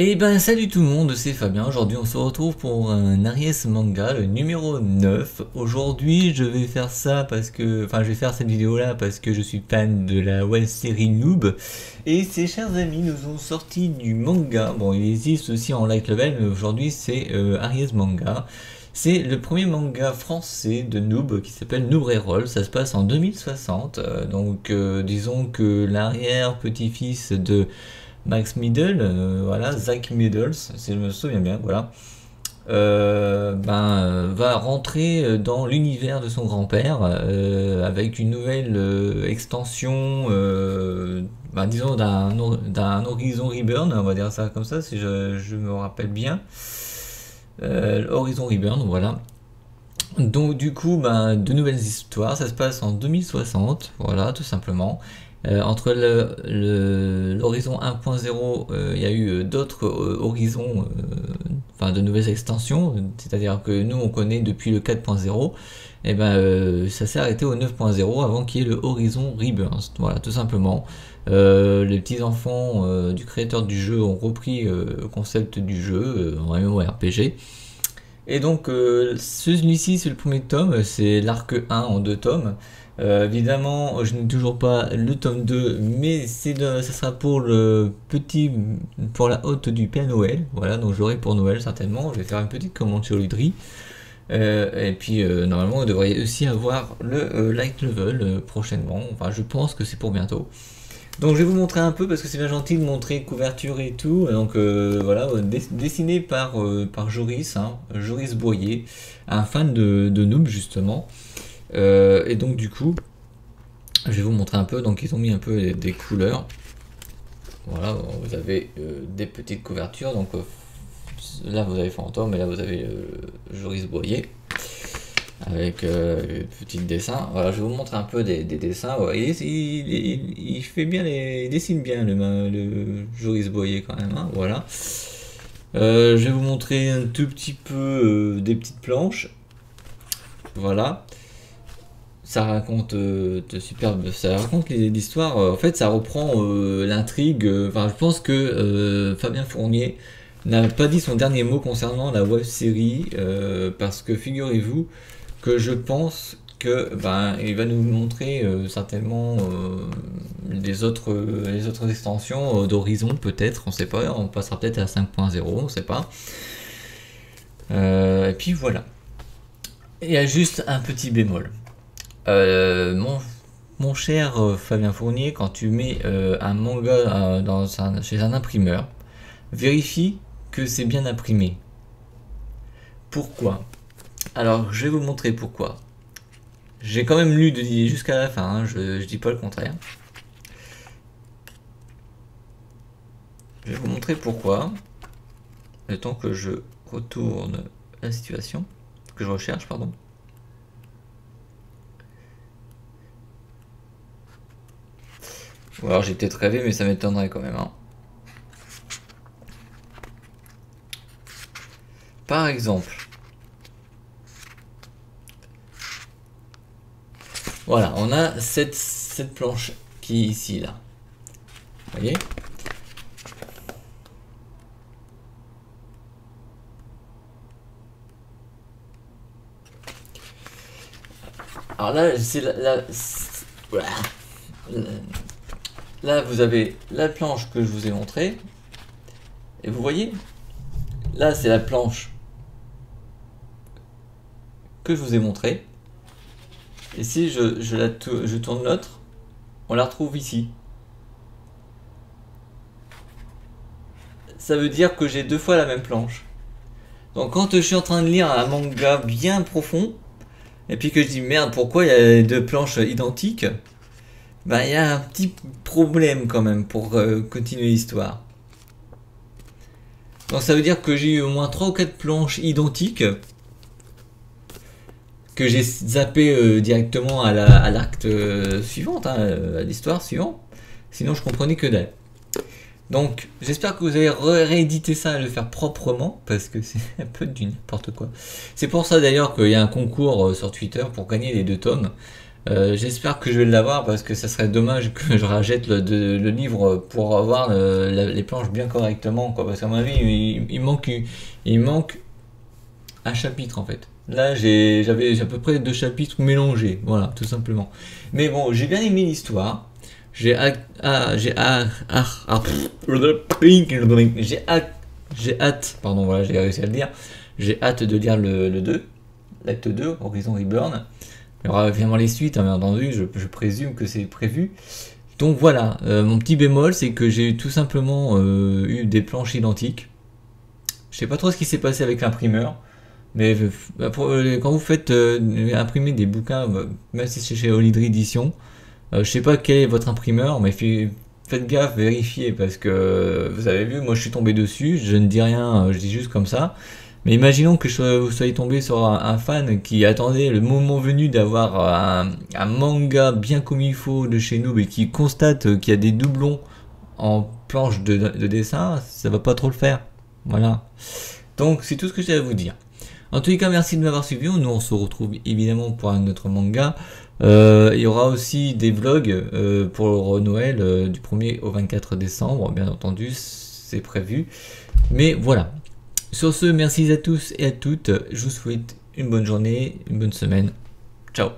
Et ben salut tout le monde, c'est Fabien. Aujourd'hui on se retrouve pour un Aries manga, le numéro 9. Aujourd'hui je vais faire ça parce que, je vais faire cette vidéo là parce que je suis fan de la web série Noob. Et ces chers amis nous ont sorti du manga. Bon, il existe aussi en light level, mais aujourd'hui c'est Aries manga. C'est le premier manga français de Noob qui s'appelle Noob Reroll. Ça se passe en 2060. Disons que l'arrière petit-fils de Max Middle, voilà, Zach Middles, si je me souviens bien, voilà, va rentrer dans l'univers de son grand-père avec une nouvelle extension, disons d'un Horizon Reborn, on va dire ça comme ça, si je me rappelle bien, Horizon Reborn, voilà. Donc du coup, de nouvelles histoires, ça se passe en 2060, voilà, tout simplement. Entre l'horizon 1.0, il y a eu d'autres horizons, de nouvelles extensions, c'est-à-dire que nous on connaît depuis le 4.0, et ça s'est arrêté au 9.0 avant qu'il y ait le Horizon Rebirth, voilà, tout simplement. Les petits enfants du créateur du jeu ont repris le concept du jeu en MMORPG. Et donc celui-ci c'est le premier tome, c'est l'arc 1 en 2 tomes. Évidemment je n'ai toujours pas le tome 2, mais ça sera pour la haute du Père Noël, voilà, donc j'aurai pour Noël certainement. Je vais faire une petite commande sur Ludri. Et puis normalement vous devriez aussi avoir le light level prochainement, je pense que c'est pour bientôt. Donc je vais vous montrer un peu parce que c'est bien gentil de montrer couverture et tout. Donc voilà, dessiné par Joris, Joris Boyer, un fan de Noob justement. Et donc du coup, je vais vous montrer un peu. Donc ils ont mis un peu des couleurs. Voilà, vous avez des petites couvertures. Donc là vous avez Fantôme et là vous avez Joris Boyer. Avec petit dessin. Voilà, je vais vous montrer un peu des dessins. Vous voyez, il fait bien, il dessine bien le Joris Boyer quand même, voilà. Je vais vous montrer un tout petit peu des petites planches. Voilà. Ça raconte ça raconte l'histoire. En fait, ça reprend l'intrigue. Je pense que Fabien Fournier n'a pas dit son dernier mot concernant la web série parce que figurez-vous que je pense que il va nous montrer certainement les autres extensions d'Horizon, peut-être, on sait pas, on passera peut-être à 5.0, on sait pas. Et puis voilà. Il y a juste un petit bémol. Mon cher Fabien Fournier, quand tu mets un manga chez un imprimeur, vérifie que c'est bien imprimé. Pourquoi ? Alors, je vais vous montrer pourquoi. J'ai quand même lu jusqu'à la fin, je dis pas le contraire. Je vais vous montrer pourquoi. Le temps que je retourne la situation, que je recherche, pardon. Ou alors j'ai peut-être rêvé, mais ça m'étonnerait quand même. Par exemple, voilà, on a cette planche qui est ici, là. Vous voyez ? Alors là, là, vous avez la planche que je vous ai montrée. Et vous voyez ? Là, c'est la planche que je vous ai montrée. Et si je tourne l'autre, on la retrouve ici. Ça veut dire que j'ai deux fois la même planche. Donc quand je suis en train de lire un manga bien profond, et puis que je dis merde, pourquoi il y a deux planches identiques, il y a un petit problème quand même pour continuer l'histoire. Donc ça veut dire que j'ai eu au moins 3 ou 4 planches identiques que j'ai zappé directement à l'acte suivant, à l'histoire suivante. Sinon je comprenais que dalle. Donc, j'espère que vous avez réédité ça et le faire proprement, parce que c'est un peu du n'importe quoi. C'est pour ça d'ailleurs qu'il y a un concours sur Twitter pour gagner les 2 tomes. J'espère que je vais l'avoir, parce que ça serait dommage que je rachète le livre pour avoir les planches bien correctement, quoi. Parce qu'à mon avis, il manque un chapitre en fait. Là, j'avais à peu près 2 chapitres mélangés, voilà, tout simplement. Mais bon, j'ai bien aimé l'histoire. J'ai hâte, j'ai hâte, pardon, voilà, j'ai réussi à le dire. J'ai hâte de lire le 2, l'acte 2, Horizon Reborn. Il y aura évidemment les suites, hein, bien entendu, je présume que c'est prévu. Donc voilà, mon petit bémol, c'est que j'ai tout simplement eu des planches identiques. Je sais pas trop ce qui s'est passé avec l'imprimeur. Mais quand vous faites imprimer des bouquins, même si c'est chez Olydri Édition, je sais pas quel est votre imprimeur, mais faites gaffe, vérifiez, parce que vous avez vu, moi je suis tombé dessus, je ne dis rien, je dis juste comme ça. Mais imaginons que vous soyez tombé sur un fan qui attendait le moment venu d'avoir un manga bien comme il faut de chez nous, et qui constate qu'il y a des doublons en planche de dessin, ça va pas trop le faire. Voilà. Donc c'est tout ce que j'ai à vous dire. En tous les cas, merci de m'avoir suivi. Nous, on se retrouve évidemment pour un autre manga. Il y aura aussi des vlogs pour Noël du 1er au 24 décembre. Bien entendu, c'est prévu. Mais voilà. Sur ce, merci à tous et à toutes. Je vous souhaite une bonne journée, une bonne semaine. Ciao.